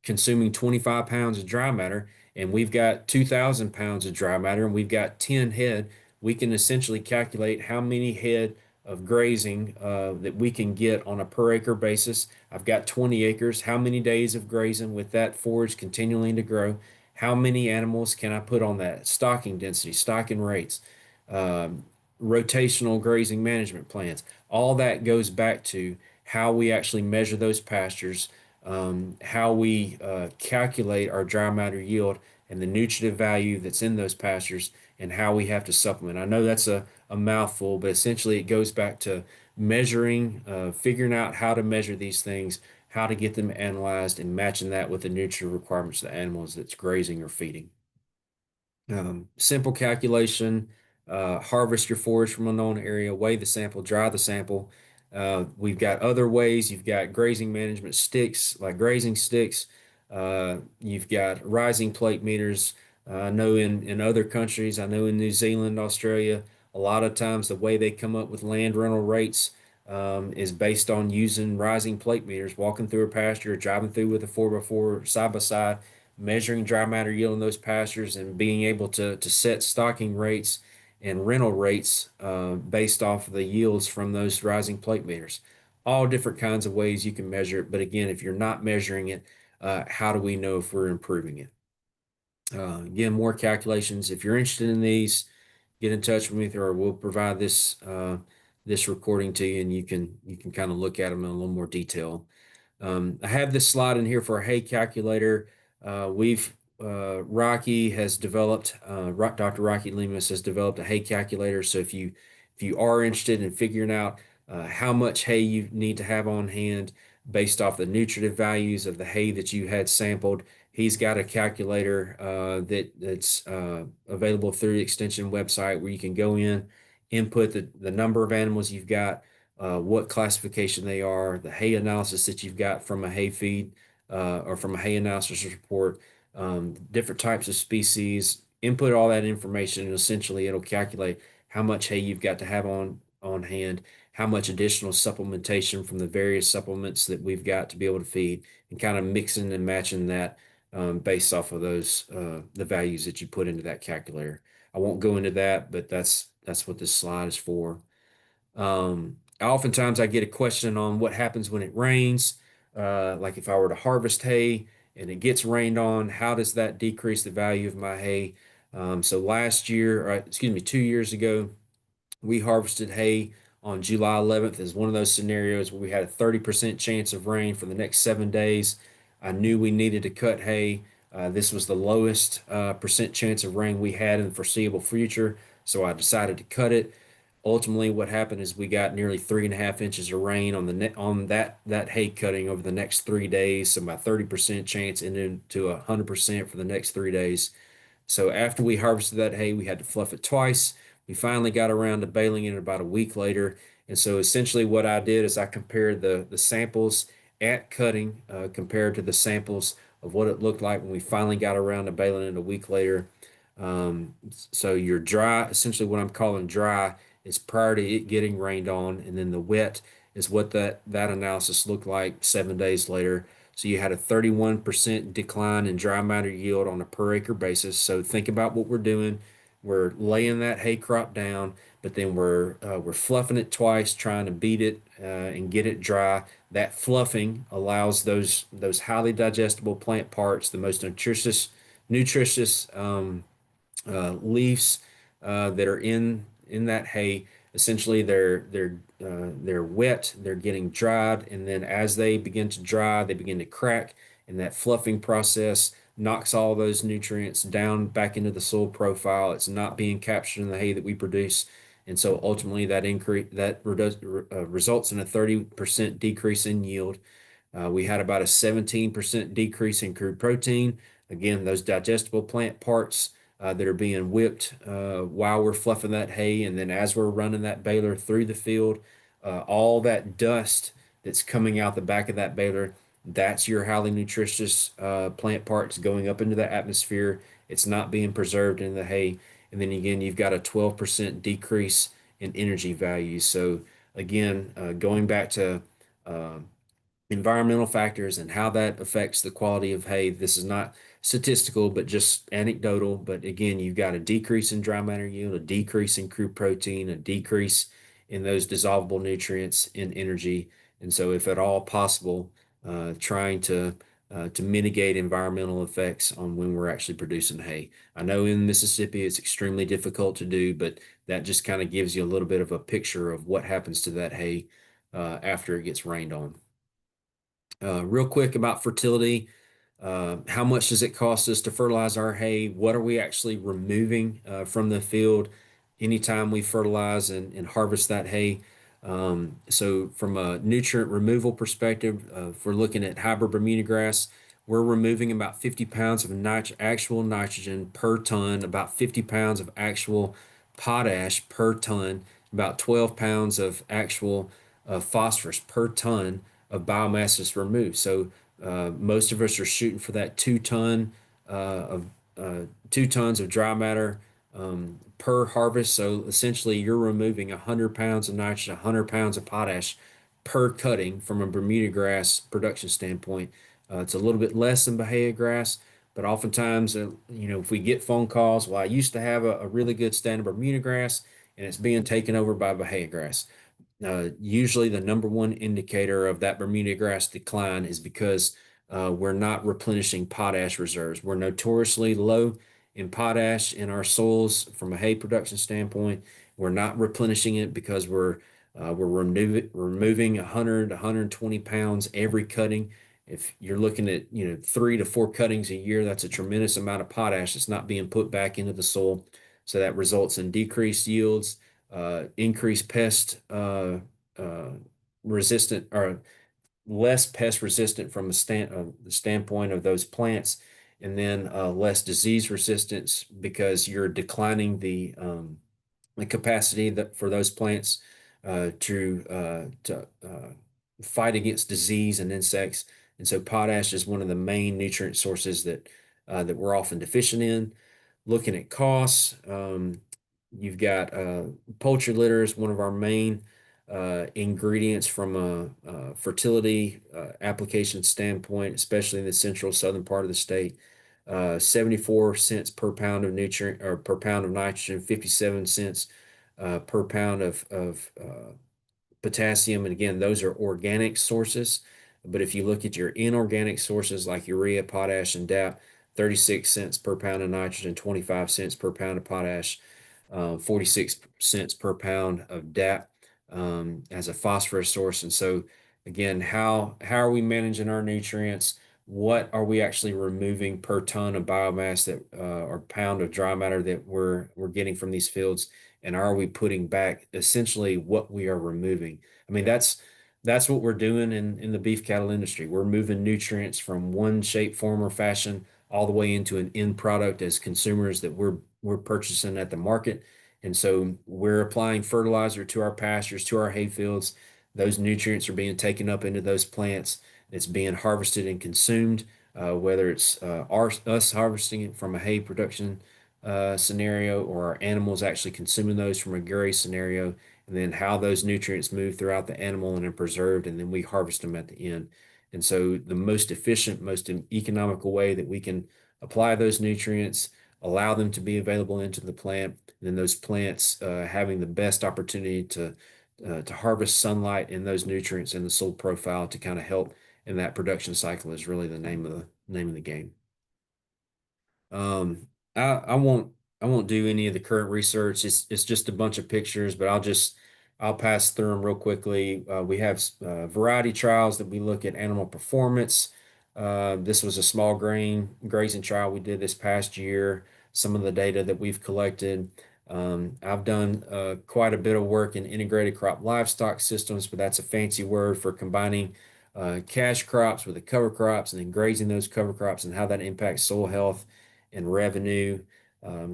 consuming 25 pounds of dry matter and we've got 2,000 pounds of dry matter and we've got 10 head, we can essentially calculate how many head of grazing that we can get on a per acre basis. I've got 20 acres. How many days of grazing with that forage continuing to grow? How many animals can I put on that? Stocking density, stocking rates, um, rotational grazing management plans. All that goes back to how we actually measure those pastures, how we calculate our dry matter yield and the nutritive value that's in those pastures, and how we have to supplement. I know that's a mouthful, but essentially it goes back to measuring, figuring out how to measure these things, how to get them analyzed, and matching that with the nutrient requirements of the animals that's grazing or feeding. Simple calculation, harvest your forage from a known area, weigh the sample, dry the sample. We've got other ways. You've got grazing management sticks, like grazing sticks. You've got rising plate meters. I know in other countries, I know in New Zealand, Australia, a lot of times the way they come up with land rental rates is based on using rising plate meters, walking through a pasture, driving through with a 4x4 side by side, measuring dry matter yield in those pastures and being able to set stocking rates and rental rates based off of the yields from those rising plate meters. All different kinds of ways you can measure it. But again, if you're not measuring it, how do we know if we're improving it? Again, more calculations. If you're interested in these, get in touch with me or we'll provide this recording to you and you can kind of look at them in a little more detail. I have this slide in here for a hay calculator. Rocky has developed, Dr. Rocky Lemus has developed a hay calculator. So if you are interested in figuring out how much hay you need to have on hand based off the nutritive values of the hay that you had sampled, he's got a calculator that's available through the extension website where you can go in, input the number of animals you've got, what classification they are, the hay analysis that you've got from a hay feed or from a hay analysis report, different types of species, input all that information, and essentially it'll calculate how much hay you've got to have on hand, how much additional supplementation from the various supplements that we've got to be able to feed, and kind of mixing and matching that based off of those the values that you put into that calculator. I won't go into that, but that's what this slide is for. Oftentimes I get a question on what happens when it rains. Like if I were to harvest hay and it gets rained on, how does that decrease the value of my hay? So last year, or excuse me, 2 years ago, we harvested hay on July 11th as one of those scenarios where we had a 30% chance of rain for the next 7 days. I knew we needed to cut hay. This was the lowest percent chance of rain we had in the foreseeable future, so I decided to cut it. Ultimately, what happened is we got nearly 3.5 inches of rain on that hay cutting over the next 3 days. So my 30% chance ended to 100% for the next 3 days. So after we harvested that hay, we had to fluff it twice. We finally got around to baling it about a week later. And so essentially what I did is I compared the samples at cutting compared to the samples of what it looked like when we finally got around to baling it a week later. So your dry, essentially what I'm calling dry, is prior to it getting rained on, and then the wet is what that analysis looked like 7 days later. So you had a 31% decline in dry matter yield on a per acre basis. So think about what we're doing. We're laying that hay crop down, but then we're fluffing it twice, trying to beat it and get it dry. That fluffing allows those highly digestible plant parts, the most nutritious leaves that are in that hay. Essentially, they're wet, they're getting dried, and then as they begin to dry, they begin to crack, and that fluffing process knocks all those nutrients down back into the soil profile. It's not being captured in the hay that we produce, and so ultimately that results in a 30% decrease in yield. We had about a 17% decrease in crude protein. Again, those digestible plant parts that are being whipped while we're fluffing that hay. And then as we're running that baler through the field, all that dust that's coming out the back of that baler, that's your highly nutritious plant parts going up into the atmosphere. It's not being preserved in the hay. And then again, you've got a 12% decrease in energy values. So again, going back to uh, environmental factors and how that affects the quality of hay. This is not statistical, but just anecdotal. But again, you've got a decrease in dry matter yield, a decrease in crude protein, a decrease in those dissolvable nutrients in energy. And so, if at all possible, trying to mitigate environmental effects on when we're actually producing hay. I know in Mississippi it's extremely difficult to do, but that just kind of gives you a little bit of a picture of what happens to that hay after it gets rained on. Real quick about fertility. How much does it cost us to fertilize our hay? What are we actually removing from the field anytime we fertilize and harvest that hay? So, from a nutrient removal perspective, if we're looking at hybrid Bermuda grass, we're removing about 50 pounds of actual nitrogen per ton, about 50 pounds of actual potash per ton, about 12 pounds of actual phosphorus per ton of biomass is removed. So most of us are shooting for that 2 ton of 2 tons of dry matter per harvest. So essentially, you're removing 100 pounds of nitrogen, 100 pounds of potash per cutting from a Bermuda grass production standpoint. It's a little bit less than Bahia grass, but oftentimes, if we get phone calls, well, I used to have a really good standard Bermuda grass, and it's being taken over by Bahia grass. Usually, the number one indicator of that Bermuda grass decline is because we're not replenishing potash reserves. We're notoriously low in potash in our soils from a hay production standpoint. We're not replenishing it because we're removing 100 to 120 pounds every cutting. If you're looking at 3 to 4 cuttings a year, that's a tremendous amount of potash that's not being put back into the soil. So that results in decreased yields, increased pest uh, resistant or less pest resistant from the standpoint of those plants, and then less disease resistance because you're declining the capacity that for those plants to fight against disease and insects. And so potash is one of the main nutrient sources that we're often deficient in. Looking at costs, you've got poultry litter is one of our main ingredients from a fertility application standpoint, especially in the central southern part of the state. 74 cents per pound of nutrient or per pound of nitrogen, 57 cents per pound of potassium. And again, those are organic sources. But if you look at your inorganic sources like urea, potash, and DAP, 36 cents per pound of nitrogen, 25 cents per pound of potash, 46 cents per pound of DAP as a phosphorus source. And so, again, how are we managing our nutrients? What are we actually removing per ton of biomass that or pound of dry matter that we're getting from these fields? And are we putting back essentially what we are removing? I mean, that's what we're doing in the beef cattle industry. We're moving nutrients from one shape, form, or fashion all the way into an end product as consumers that we're purchasing at the market. And so we're applying fertilizer to our pastures, to our hay fields. Those nutrients are being taken up into those plants. It's being harvested and consumed, whether it's us harvesting it from a hay production scenario or our animals actually consuming those from a grazing scenario, and then how those nutrients move throughout the animal and are preserved, and then we harvest them at the end. And so the most efficient, most economical way that we can apply those nutrients, allow them to be available into the plant, and then those plants having the best opportunity to harvest sunlight and those nutrients in the soil profile to kind of help in that production cycle is really the name of the game. Um, I won't do any of the current research. It's just a bunch of pictures, but I'll pass through them real quickly. We have variety trials that we look at animal performance. This was a small grain grazing trial we did this past year. Some of the data that we've collected. I've done quite a bit of work in integrated crop livestock systems, but that's a fancy word for combining cash crops with the cover crops and then grazing those cover crops and how that impacts soil health and revenue.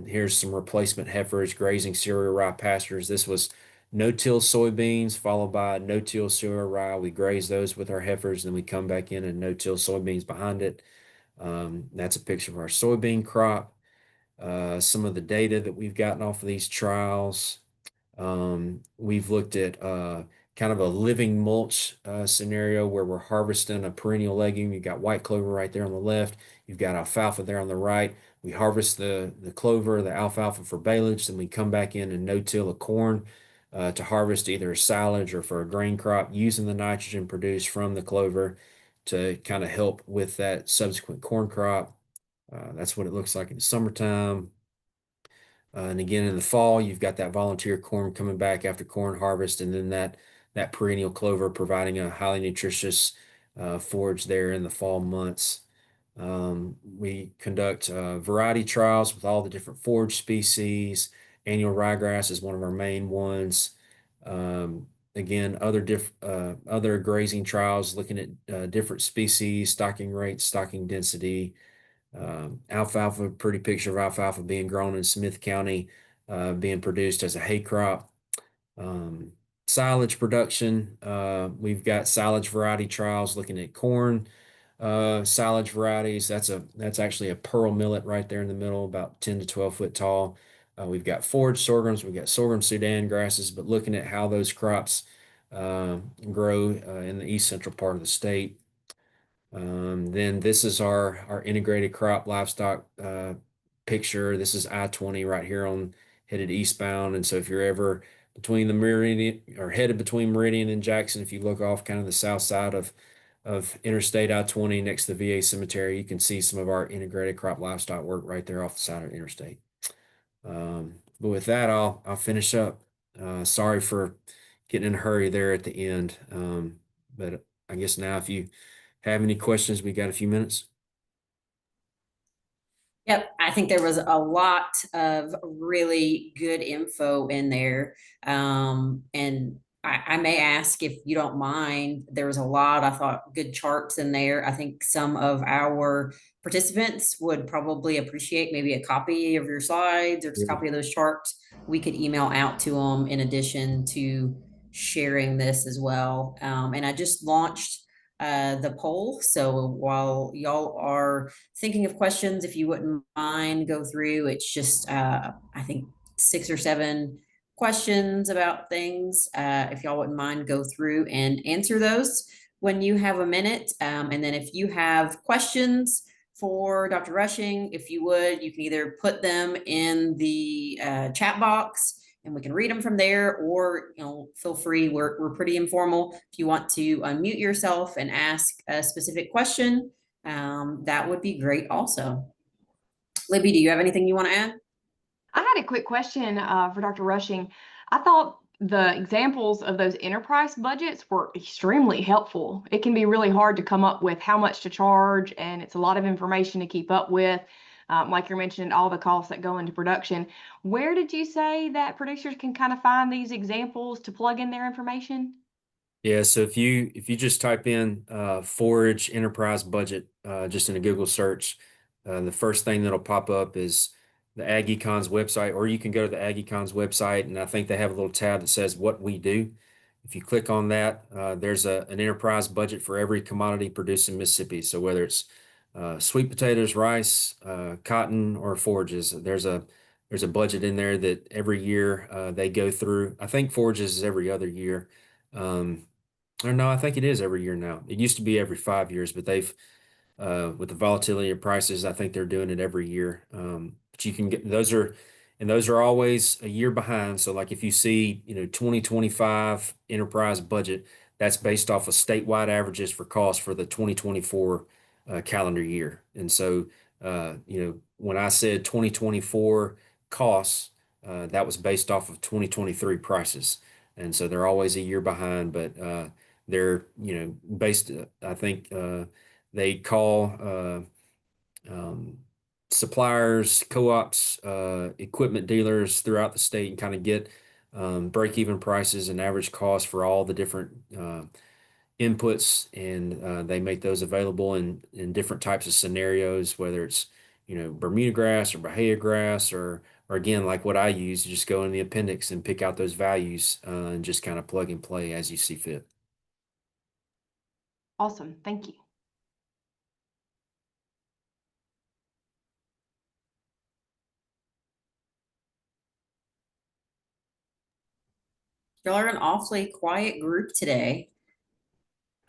Here's some replacement heifers grazing cereal rye pastures. This was no-till soybeans followed by no-till cereal rye. We graze those with our heifers, then we come back in and no-till soybeans behind it. That's a picture of our soybean crop. Some of the data that we've gotten off of these trials. We've looked at kind of a living mulch scenario where we're harvesting a perennial legume. You've got white clover right there on the left. You've got alfalfa there on the right. We harvest the clover, the alfalfa for baleage, then we come back in and no-till a corn to harvest either a silage or for a grain crop using the nitrogen produced from the clover to kind of help with that subsequent corn crop. That's what it looks like in the summertime. And again, in the fall, you've got that volunteer corn coming back after corn harvest, and then that perennial clover providing a highly nutritious forage there in the fall months. We conduct variety trials with all the different forage species. Annual ryegrass is one of our main ones. Again, other grazing trials looking at different species, stocking rates, stocking density. Alfalfa, pretty picture of alfalfa being grown in Smith County, being produced as a hay crop. Um, Silage production, we've got silage variety trials looking at corn silage varieties. That's actually a pearl millet right there in the middle, about 10 to 12 foot tall. We've got forage sorghums, we've got sorghum Sudan grasses, but looking at how those crops grow in the east central part of the state. Then this is our integrated crop livestock picture. This is I-20 right here on headed eastbound. And so if you're ever between the Meridian or headed between Meridian and Jackson, if you look off kind of the south side of Interstate I-20 next to the VA cemetery, you can see some of our integrated crop livestock work right there off the side of the interstate. But with that, I'll finish up. Sorry for getting in a hurry there at the end. But I guess now if you have any questions, we got a few minutes. Yep, I think there was a lot of really good info in there. And I may ask if you don't mind, there was a lot, I thought, good charts in there. I think some of our participants would probably appreciate maybe a copy of your slides or just a Yeah. copy of those charts. We could email out to them in addition to sharing this as well. And I just launched the poll. So while y'all are thinking of questions, if you wouldn't mind, go through. It's just I think 6 or 7 questions about things. If y'all wouldn't mind, go through and answer those when you have a minute. And then if you have questions for Dr. Rushing, if you would, you can either put them in the chat box and we can read them from there, or feel free. We're pretty informal. If you want to unmute yourself and ask a specific question, that would be great also. Libby, do you have anything you want to add? I had a quick question for Dr. Rushing. I thought the examples of those enterprise budgets were extremely helpful. It can be really hard to come up with how much to charge, and it's a lot of information to keep up with. Like you mentioned, all the costs that go into production. Where did you say that producers can kind of find these examples to plug in their information? Yeah, so if you just type in Forage Enterprise Budget just in a Google search, the first thing that'll pop up is the Ag Econs website, or you can go to the Ag Econs website, and I think they have a little tab that says what we do. If you click on that, there's an enterprise budget for every commodity produced in Mississippi. So whether it's sweet potatoes, rice, cotton, or forages, there's a budget in there that every year they go through. I think forages is every other year. Um, Or no, I think it is every year now. It used to be every 5 years, but they've with the volatility of prices, I think they're doing it every year. But you can get those are always a year behind. So like if you see, 2025 enterprise budget, that's based off of statewide averages for cost for the 2024 calendar year. And so, when I said 2024 costs, that was based off of 2023 prices. And so they're always a year behind, but they're, based, I think, they call suppliers, co-ops, equipment dealers throughout the state and kind of get break-even prices and average costs for all the different inputs, and they make those available in different types of scenarios, whether it's Bermuda grass or Bahia grass, or again like what I use, you just go in the appendix and pick out those values and just kind of plug and play as you see fit. Awesome. Thank you. Y'all are an awfully quiet group today.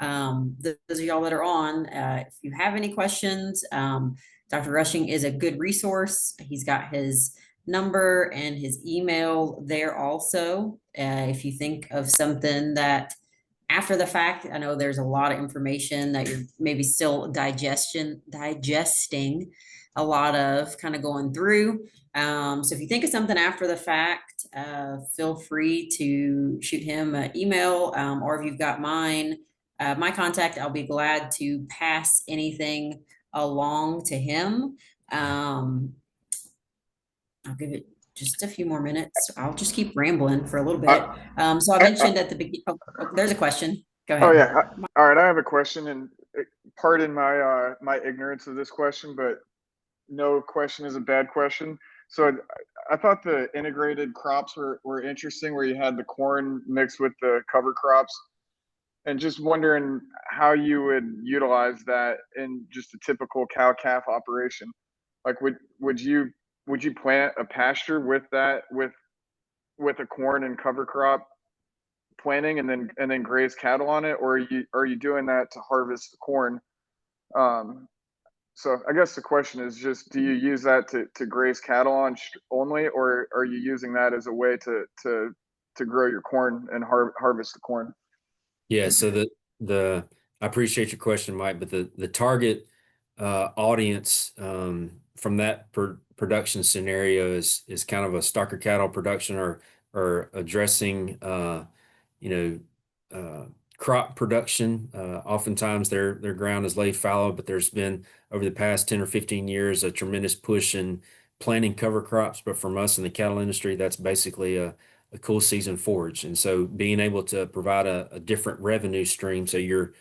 Those of y'all that are on, if you have any questions, Dr. Rushing is a good resource. He's got his number and his email there also. If you think of something that after the fact, I know there's a lot of information that you're maybe still digesting a lot of kind of going through. So if you think of something after the fact, feel free to shoot him an email, or if you've got my contact, I'll be glad to pass anything along to him. I'll give it just a few more minutes. I'll just keep rambling for a little bit. So I mentioned at the beginning, there's a question. Go ahead. Oh yeah. All right. I have a question, and pardon my my ignorance of this question, but no question is a bad question. So I thought the integrated crops were interesting, where you had the corn mixed with the cover crops, and just wondering how you would utilize that in just a typical cow calf operation. Like would you plant a pasture with that with a corn and cover crop planting, and then graze cattle on it, or are you doing that to harvest the corn? Um, so I guess the question is just, do you use that to graze cattle on only, or are you using that as a way to grow your corn and harvest the corn? Yeah, so the I appreciate your question, Mike, but the target audience from that production scenario is kind of a stocker cattle production, or addressing you know crop production. Oftentimes their ground is laid fallow, but there's been over the past 10 or 15 years a tremendous push in planting cover crops. But from us in the cattle industry, that's basically a cool season forage. And so being able to provide a different revenue stream. So you're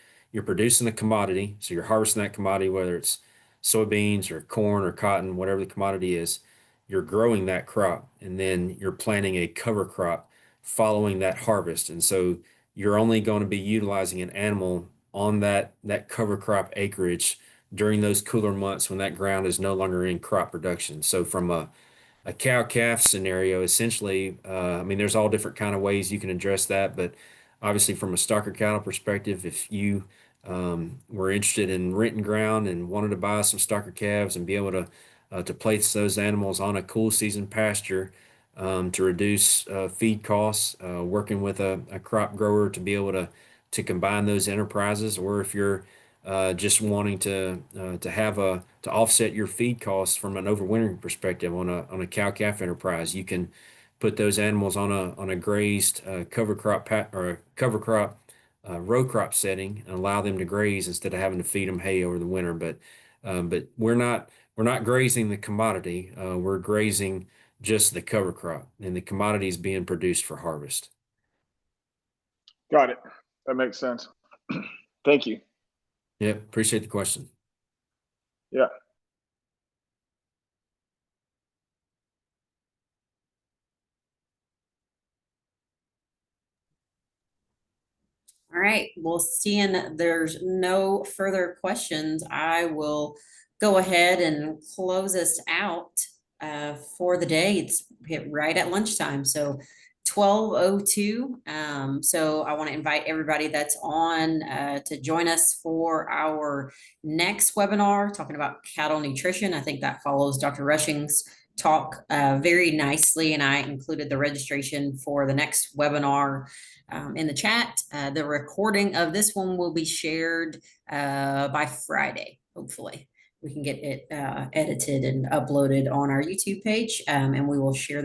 producing the commodity, so you're harvesting that commodity, whether it's soybeans or corn or cotton, whatever the commodity is, you're growing that crop, and then you're planting a cover crop following that harvest. And so you're only going to be utilizing an animal on that cover crop acreage during those cooler months when that ground is no longer in crop production. So from a cow calf scenario, essentially, I mean, there's all different kind of ways you can address that, but obviously from a stocker cattle perspective, if you were interested in renting ground and wanted to buy some stocker calves and be able to place those animals on a cool season pasture to reduce feed costs, working with a crop grower to be able to combine those enterprises, or if you're just wanting to have to offset your feed costs from an overwintering perspective on a cow calf enterprise, you can put those animals on a grazed cover crop or a cover crop row crop setting and allow them to graze instead of having to feed them hay over the winter. But we're not grazing the commodity. We're grazing just the cover crop, and the commodity is being produced for harvest. Got it. That makes sense. Thank you. Yeah, appreciate the question. Yeah. All right, well, seeing there's no further questions, I will go ahead and close us out for the day. It's hit right at lunchtime. So 12:02. So I want to invite everybody that's on to join us for our next webinar talking about cattle nutrition. I think that follows Dr. Rushing's talk very nicely, and I included the registration for the next webinar in the chat. The recording of this one will be shared by Friday, hopefully. We can get it edited and uploaded on our YouTube page, and we will share